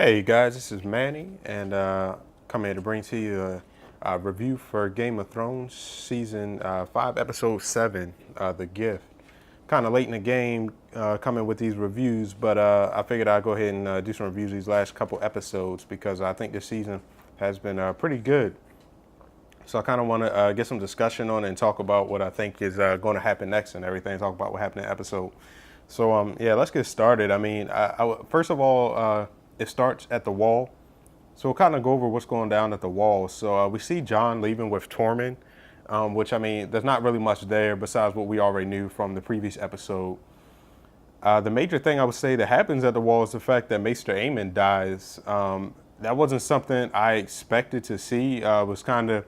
Hey guys, this is Manny, and come here to bring to you a review for Game of Thrones season 5, episode 7, The Gift. Kind of late in the game coming with these reviews, but I figured I'd go ahead and do some reviews these last couple episodes because I think this season has been pretty good. So I kind of want to get some discussion on it and talk about what I think is going to happen next and everything. Talk about what happened in the episode. So yeah, let's get started. I mean, first of all, it starts at the wall. So we'll kind of go over what's going down at the wall. So we see Jon leaving with Tormund, which I mean, there's not really much there besides what we already knew from the previous episode. The major thing I would say that happens at the wall is the fact that Maester Aemon dies. That wasn't something I expected to see. It was kind of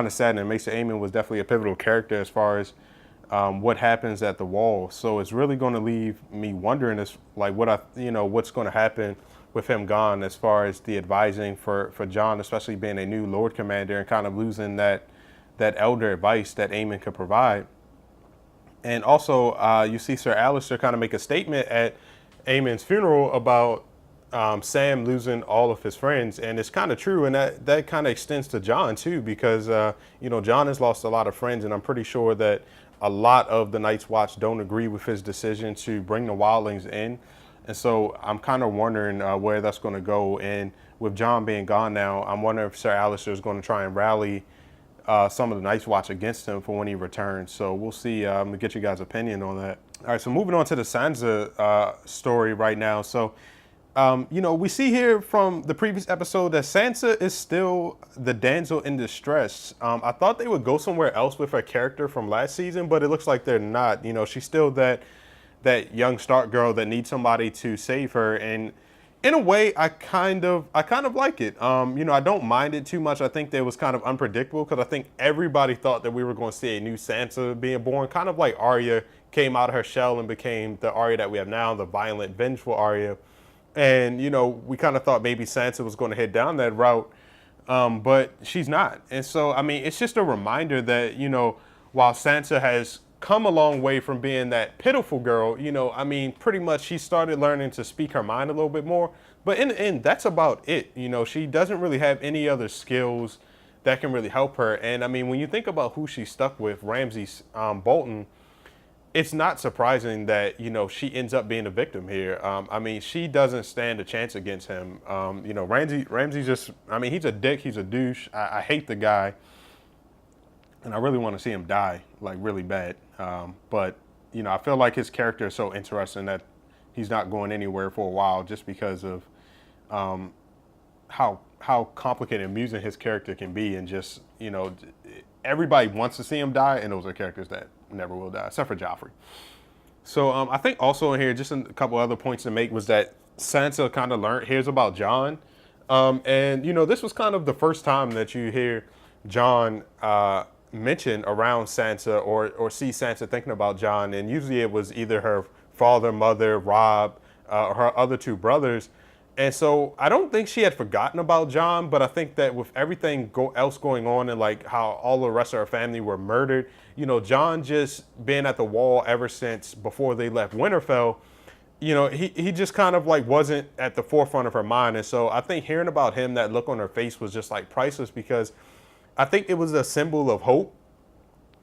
sad, and Maester Aemon was definitely a pivotal character as far as what happens at the wall. So it's really going to leave me wondering, as like what's going to happen with him gone, as far as the advising for Jon, especially being a new Lord Commander and kind of losing that elder advice that Aemon could provide. And also, you see Sir Alistair kind of make a statement at Aemon's funeral about Sam losing all of his friends, and it's kind of true, and that kind of extends to Jon too, because Jon has lost a lot of friends, and I'm pretty sure that a lot of the Night's Watch don't agree with his decision to bring the wildlings in, and so I'm kind of wondering where that's going to go. And with Jon being gone now, I'm wondering if Sir Alistair is going to try and rally some of the Night's Watch against him for when he returns. So we'll see. I'm gonna get you guys' opinion on that. All right, so moving on to the Sansa story right now. So we see here from the previous episode that Sansa is still the damsel in distress. I thought they would go somewhere else with her character from last season, but it looks like they're not. She's still that young Stark girl that needs somebody to save her, and in a way, I kind of like it. I don't mind it too much. I think that it was kind of unpredictable because I think everybody thought that we were going to see a new Sansa being born, kind of like Arya came out of her shell and became the Arya that we have now, the violent, vengeful Arya. And, we kind of thought maybe Sansa was going to head down that route, but she's not. And so, I mean, it's just a reminder that, while Sansa has come a long way from being that pitiful girl, I mean, pretty much she started learning to speak her mind a little bit more. But in the end, that's about it. She doesn't really have any other skills that can really help her. And, I mean, when you think about who she's stuck with, Ramsay Bolton, it's not surprising that she ends up being a victim here. I mean, she doesn't stand a chance against him. Ramsay's just, I mean, he's a dick, he's a douche. I hate the guy, and I really want to see him die, like really bad. But I feel like his character is so interesting that he's not going anywhere for a while, just because of how complicated and amusing his character can be, and just everybody wants to see him die, and those are characters that never will die, except for Joffrey. So I think also in here, just a couple other points to make, was that Sansa kind of hears about Jon. And this was kind of the first time that you hear Jon mentioned around Sansa, or see Sansa thinking about Jon. And usually it was either her father, mother, Robb, or her other two brothers. And so I don't think she had forgotten about Jon, but I think that with everything else going on, and like how all the rest of her family were murdered, Jon just been at the wall ever since before they left Winterfell. He just kind of like wasn't at the forefront of her mind. And so I think hearing about him, that look on her face was just like priceless, because I think it was a symbol of hope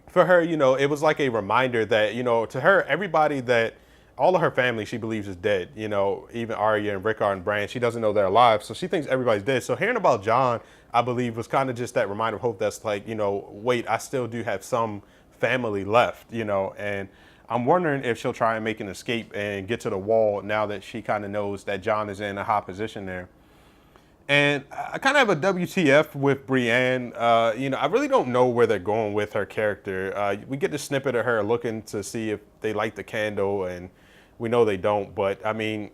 for her. It was like a reminder that, to her, all of her family, she believes is dead. Even Arya and Rickard and Bran, she doesn't know they're alive. So she thinks everybody's dead. So hearing about Jon, I believe, was kind of just that reminder of hope, that's like, wait, I still do have some family left, and I'm wondering if she'll try and make an escape and get to the wall now that she kind of knows that Jon is in a high position there. And I kind of have a WTF with Brienne. I really don't know where they're going with her character. We get the snippet of her looking to see if they light the candle, and we know they don't. But, I mean,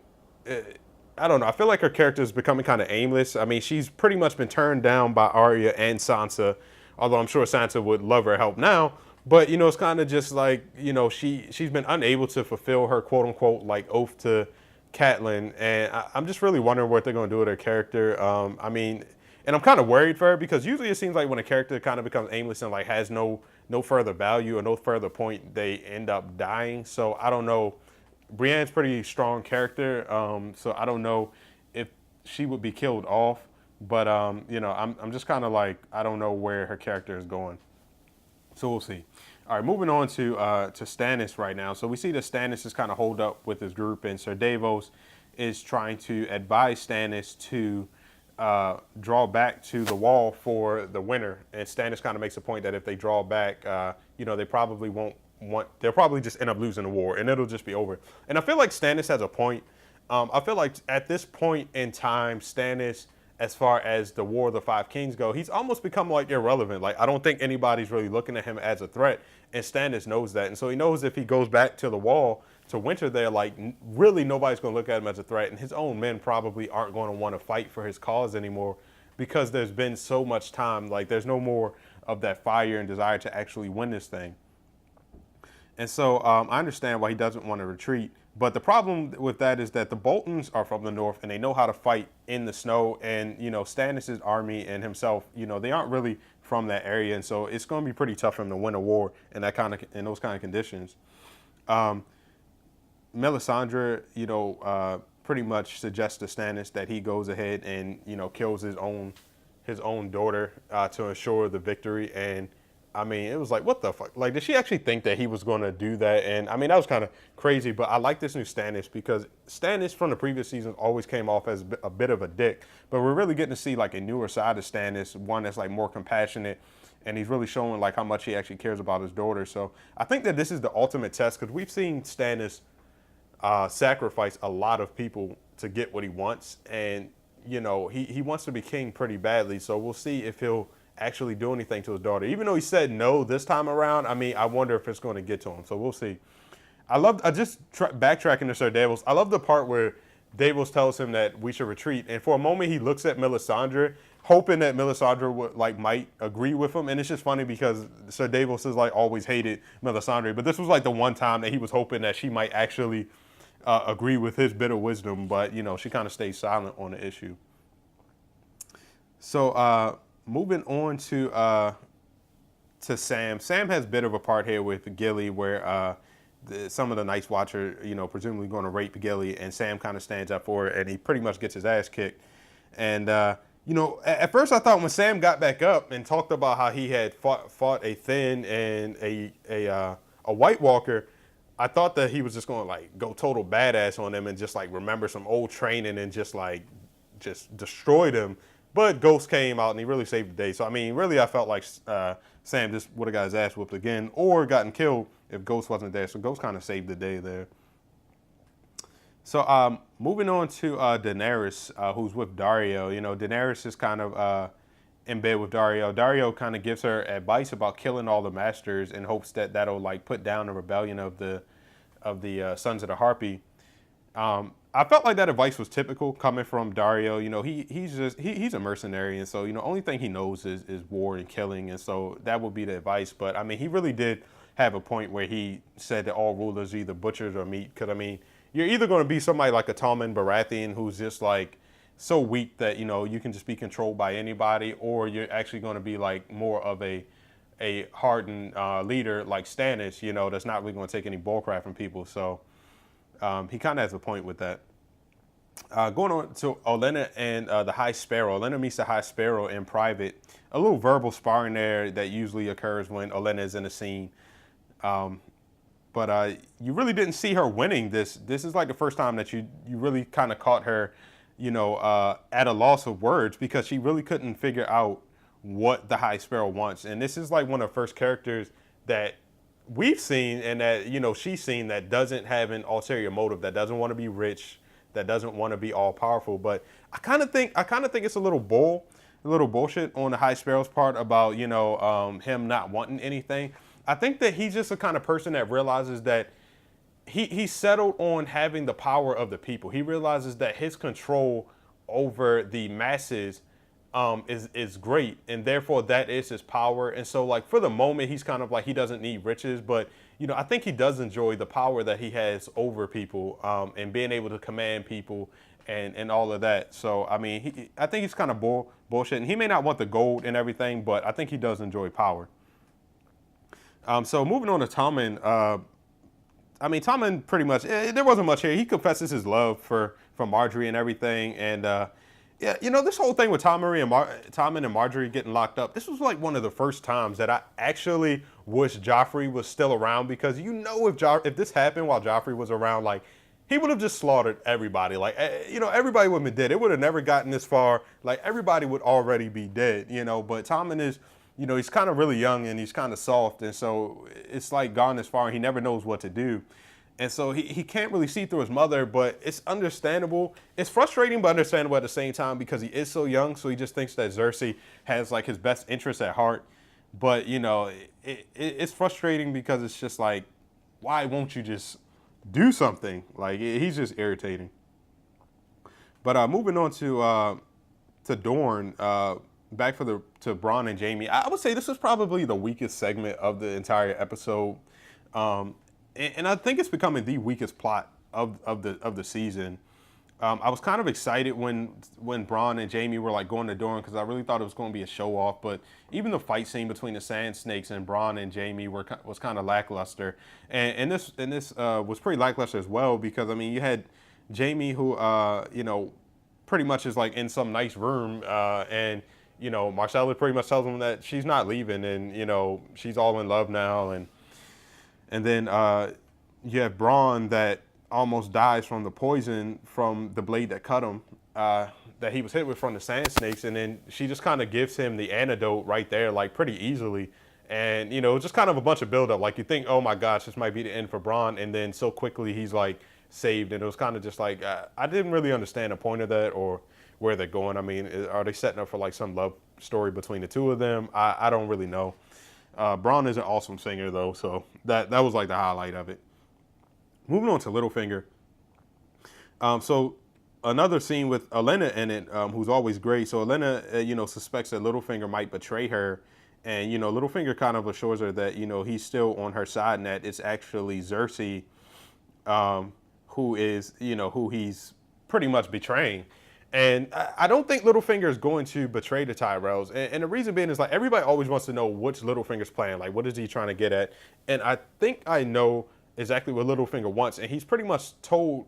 I don't know. I feel like her character is becoming kind of aimless. I mean, she's pretty much been turned down by Arya and Sansa, although I'm sure Sansa would love her help now. But, it's kind of just like, she's been unable to fulfill her quote-unquote, like, oath to Catelyn. And I'm just really wondering what they're going to do with her character. I mean, and I'm kind of worried for her, because usually it seems like when a character kind of becomes aimless and, like, has no further value or no further point, they end up dying. So I don't know. Brienne's pretty strong character, so I don't know if she would be killed off. But you know, I'm just kind of like I don't know where her character is going. So we'll see. All right, moving on to Stannis right now. So we see that Stannis is kind of holed up with his group, and Sir Davos is trying to advise Stannis to draw back to the wall for the winter. And Stannis kind of makes a point that if they draw back, you know, they probably won't want. They'll probably just end up losing the war, and it'll just be over. And I feel like Stannis has a point. I feel like at this point in time, Stannis, as far as the War of the Five Kings go, he's almost become like irrelevant. Like I don't think anybody's really looking at him as a threat, and Stannis knows that, and so he knows if he goes back to the wall to winter there, like really nobody's going to look at him as a threat, and his own men probably aren't going to want to fight for his cause anymore because there's been so much time. Like there's no more of that fire and desire to actually win this thing. And so I understand why he doesn't want to retreat. But the problem with that is that the Boltons are from the north and they know how to fight in the snow. And, you know, Stannis' army and himself, you know, they aren't really from that area. And so it's going to be pretty tough for him to win a war in those kind of conditions. Melisandre, you know, pretty much suggests to Stannis that he goes ahead and, you know, kills his own daughter to ensure the victory. And I mean, it was like, what the fuck? Like, did she actually think that he was going to do that? And I mean, that was kind of crazy, but I like this new Stannis because Stannis from the previous seasons always came off as a bit of a dick, but we're really getting to see like a newer side of Stannis, one that's like more compassionate, and he's really showing like how much he actually cares about his daughter. So I think that this is the ultimate test because we've seen Stannis sacrifice a lot of people to get what he wants. And, you know, he wants to be king pretty badly. So we'll see if he'll actually do anything to his daughter. Even though he said no this time around, I mean, I wonder if it's going to get to him. So we'll see. Backtracking to Sir Davos, I love the part where Davos tells him that we should retreat. And for a moment, he looks at Melisandre, hoping that Melisandre would, like, might agree with him. And it's just funny because Sir Davos has, like, always hated Melisandre. But this was, like, the one time that he was hoping that she might actually agree with his bit of wisdom. But, you know, she kind of stays silent on the issue. So, moving on to Sam. Sam has a bit of a part here with Gilly where some of the Night's Watcher, you know, presumably going to rape Gilly, and Sam kind of stands up for it, and he pretty much gets his ass kicked. And, you know, at first I thought when Sam got back up and talked about how he had fought a Thin and a White Walker, I thought that he was just going to, like, go total badass on them and just, like, remember some old training and just destroy them. But Ghost came out and he really saved the day. So, I mean, really, I felt like Sam just would have got his ass whooped again or gotten killed if Ghost wasn't there. So, Ghost kind of saved the day there. So, moving on to Daenerys, who's with Daario. You know, Daenerys is kind of in bed with Daario. Daario kind of gives her advice about killing all the masters in hopes that that'll, like, put down the rebellion of the Sons of the Harpy. I felt like that advice was typical coming from Daario. You know, he's a mercenary, and so, you know, only thing he knows is war and killing, and so that would be the advice. But I mean, he really did have a point where he said that all rulers are either butchers or meat. Because I mean, you're either going to be somebody like a Tommen Baratheon who's just like so weak that, you know, you can just be controlled by anybody, or you're actually going to be like more of a hardened leader like Stannis, you know, that's not really going to take any bullcrap from people. So he kind of has a point with that. Going on to Olenna and the High Sparrow. Olenna meets the High Sparrow in private. A little verbal sparring there that usually occurs when Olenna is in a scene. But you really didn't see her winning this. This is like the first time that you really kind of caught her, you know, at a loss of words because she really couldn't figure out what the High Sparrow wants. And this is like one of the first characters that we've seen and that, you know, she's seen that doesn't have an ulterior motive, that doesn't want to be rich, that doesn't want to be all powerful. But I kind of think it's a little bullshit on the High Sparrow's part about, you know, him not wanting anything. I think that he's just the kind of person that realizes that he settled on having the power of the people. He realizes that his control over the masses is great, and therefore that is his power. And so, like, for the moment, he's kind of like, he doesn't need riches, but, you know, I think he does enjoy the power that he has over people, and being able to command people and all of that. So, I mean, I think he's kind of bullshit, and he may not want the gold and everything, but I think he does enjoy power. So moving on to Tommen, I mean, Tommen pretty much, there wasn't much here. He confesses his love for Marjorie and everything, and Yeah, this whole thing with Tommen and Marjorie getting locked up. This was like one of the first times that I actually wish Joffrey was still around because if this happened while Joffrey was around, like he would have just slaughtered everybody. Like everybody would have been dead. It would have never gotten this far. Like everybody would already be dead. But Tommen is, he's kind of really young and he's kind of soft, and so it's like gone this far and he never knows what to do. And so he can't really see through his mother, but it's understandable. It's frustrating, but understandable at the same time because he is so young. So he just thinks that Cersei has like his best interests at heart. But, it's frustrating because it's just like, why won't you just do something? Like, he's just irritating. But moving on to Dorne, back to Bronn and Jaime. I would say this is probably the weakest segment of the entire episode. And I think it's becoming the weakest plot of the season. I was kind of excited when Bronn and Jaime were like going to Dorne because I really thought it was going to be a show off. But even the fight scene between the Sand Snakes and Bronn and Jaime was kind of lackluster, and this was pretty lackluster as well because I mean you had Jaime who pretty much is like in some nice room and Marcella pretty much tells him that she's not leaving and she's all in love now and then you have Bronn that almost dies from the poison from the blade that cut him, that he was hit with from the Sand Snakes. And then she just kind of gives him the antidote right there, like pretty easily. And, just kind of a bunch of buildup. Like you think, oh my gosh, this might be the end for Bronn. And then so quickly he's like saved. And it was kind of just like, I didn't really understand the point of that or where they're going. I mean, are they setting up for like some love story between the two of them? I don't really know. Bronn is an awesome singer, though, so that was like the highlight of it. Moving on to Littlefinger. So another scene with Olenna in it, who's always great. So Olenna, suspects that Littlefinger might betray her, and Littlefinger kind of assures her that he's still on her side and that it's actually Cersei, who is who he's pretty much betraying. And I don't think Littlefinger is going to betray the Tyrells. And the reason being is like everybody always wants to know what's Littlefinger's plan. Like, what is he trying to get at? And I think I know exactly what Littlefinger wants. And he's pretty much told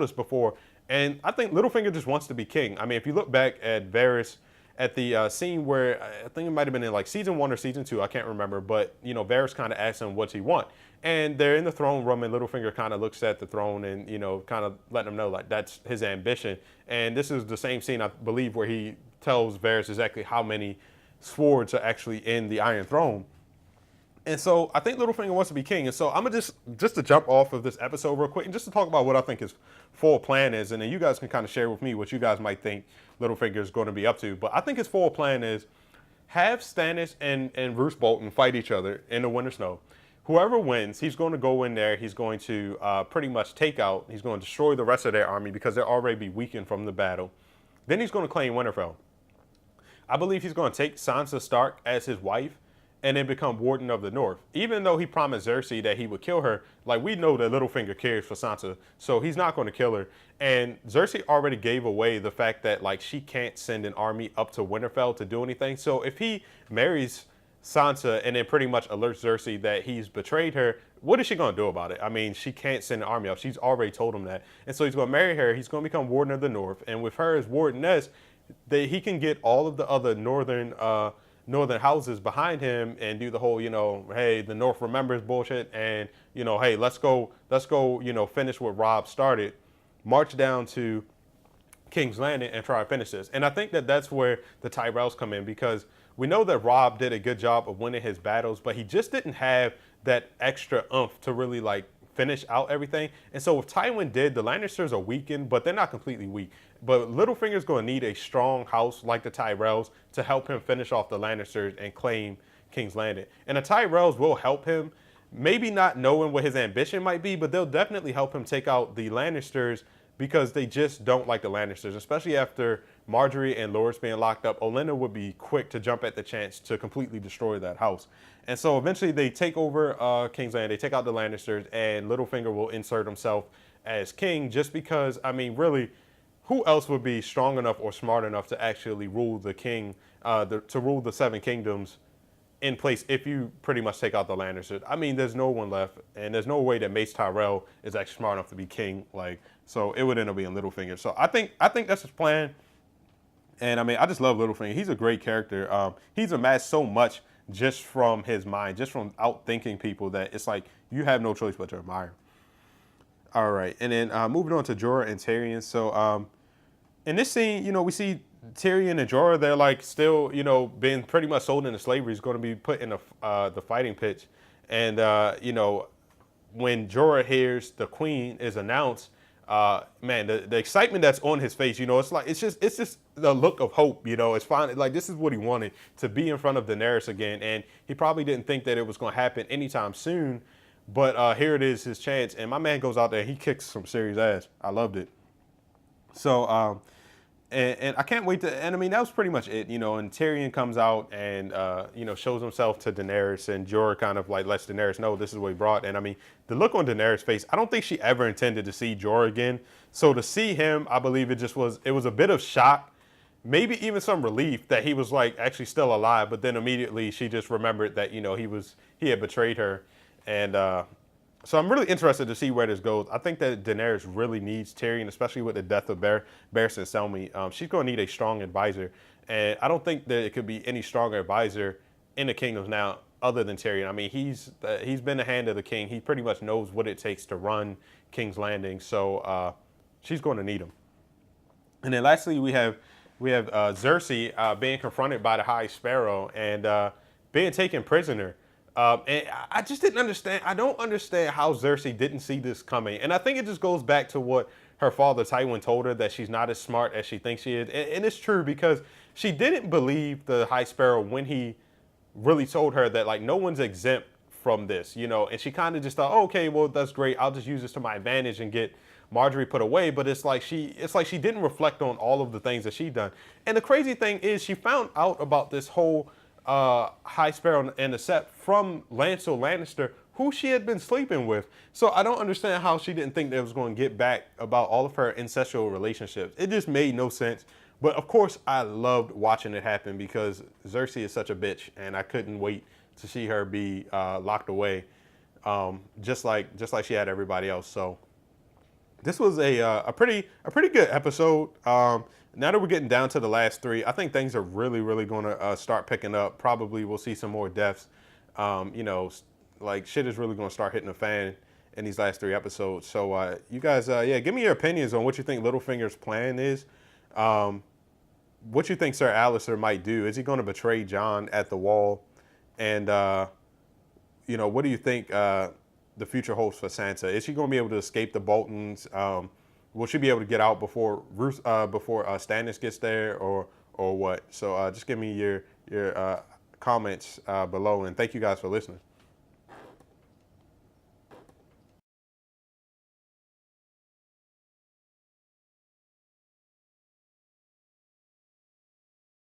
us before. And I think Littlefinger just wants to be king. I mean, if you look back at Varys, at the scene where I think it might have been in like season 1 or season 2, I can't remember. But, Varys kind of asks him what's he want. And they're in the throne room, and Littlefinger kind of looks at the throne and, kind of letting him know, like, that's his ambition. And this is the same scene, I believe, where he tells Varys exactly how many swords are actually in the Iron Throne. And so I think Littlefinger wants to be king. And so I'm going to just to jump off of this episode real quick and just to talk about what I think his full plan is. And then you guys can kind of share with me what you guys might think Littlefinger is going to be up to. But I think his full plan is have Stannis and Roose Bolton fight each other in the Winter Snow. Whoever wins, he's going to go in there. He's going to pretty much he's going to destroy the rest of their army because they'll already be weakened from the battle. Then he's going to claim Winterfell. I believe he's going to take Sansa Stark as his wife and then become Warden of the North. Even though he promised Cersei that he would kill her, like we know that Littlefinger cares for Sansa, so he's not going to kill her. And Cersei already gave away the fact that like she can't send an army up to Winterfell to do anything. So if he marries Sansa and then pretty much alerts Cersei that he's betrayed her, what is she going to do about it? I mean, she can't send an army up. She's already told him that. And so he's going to marry her. He's going to become Warden of the North. And with her as Wardeness, he can get all of the other northern houses behind him and do the whole, hey, the North remembers bullshit. And, hey, let's go, finish what Robb started. March down to King's Landing and try to finish this. And I think that that's where the Tyrells come in because we know that Robb did a good job of winning his battles, but he just didn't have that extra oomph to really like finish out everything. And so with Tywin did, the Lannisters are weakened, but they're not completely weak. But Littlefinger's going to need a strong house like the Tyrells to help him finish off the Lannisters and claim King's Landing. And the Tyrells will help him, maybe not knowing what his ambition might be, but they'll definitely help him take out the Lannisters because they just don't like the Lannisters, especially after Marjorie and Loras being locked up. Olenna would be quick to jump at the chance to completely destroy that house. And so eventually they take over King's Landing, they take out the Lannisters, and Littlefinger will insert himself as king just because, I mean, really, who else would be strong enough or smart enough to actually rule the king, to rule the Seven Kingdoms in place if you pretty much take out the Lannisters? I mean, there's no one left, and there's no way that Mace Tyrell is actually smart enough to be king. So it would end up being Littlefinger. So I think that's his plan. And I mean, I just love Littlefinger. He's a great character. He's amassed so much just from his mind, just from outthinking people, that it's like you have no choice but to admire. All right, and then moving on to Jorah and Tyrion. So in this scene, we see Tyrion and Jorah. They're like still, being pretty much sold into slavery. Is going to be put in the fighting pitch, and when Jorah hears the queen is announced, man, the excitement that's on his face, it's just the look of hope. It's fine. Like, this is what he wanted, to be in front of Daenerys again, and he probably didn't think that it was going to happen anytime soon. But here it is, his chance, and my man goes out there and he kicks some serious ass. I loved it. So, and I can't wait to, and I mean, that was pretty much it, and Tyrion comes out and, shows himself to Daenerys, and Jorah kind of like lets Daenerys know this is what he brought. And I mean, the look on Daenerys' face, I don't think she ever intended to see Jorah again. So to see him, I believe it was a bit of shock, maybe even some relief that he was like actually still alive. But then immediately she just remembered that, he had betrayed her. And, so I'm really interested to see where this goes. I think that Daenerys really needs Tyrion, especially with the death of Barristan Selmy. She's going to need a strong advisor, and I don't think that it could be any stronger advisor in the kingdoms now other than Tyrion. I mean, he's been the hand of the king. He pretty much knows what it takes to run King's Landing, so she's going to need him. And then lastly, we have Cersei being confronted by the High Sparrow and being taken prisoner. And I just didn't understand. I don't understand how Cersei didn't see this coming. And I think it just goes back to what her father Tywin told her, that she's not as smart as she thinks she is. And it's true, because she didn't believe the High Sparrow when he really told her that, like, no one's exempt from this, and she kind of just thought, oh, okay, well, that's great. I'll just use this to my advantage and get Marjorie put away. But it's like she didn't reflect on all of the things that she'd done. And the crazy thing is, she found out about this whole High Sparrow and the Sept from Lancel Lannister, who she had been sleeping with. So I don't understand how she didn't think that it was going to get back about all of her incestual relationships. It just made no sense. But of course, I loved watching it happen, because Cersei is such a bitch, and I couldn't wait to see her be locked away, just like she had everybody else. So this was a pretty good episode. Now that we're getting down to the last three, I think things are really, really going to start picking up. Probably we'll see some more deaths. Like, shit is really going to start hitting the fan in these last three episodes. So you guys, give me your opinions on what you think Littlefinger's plan is. What you think Sir Alistair might do? Is he going to betray Jon at the Wall? And, what do you think the future holds for Sansa? Is she going to be able to escape the Boltons? Will she be able to get out before Stannis gets there, or what? So just give me your comments below, and thank you guys for listening.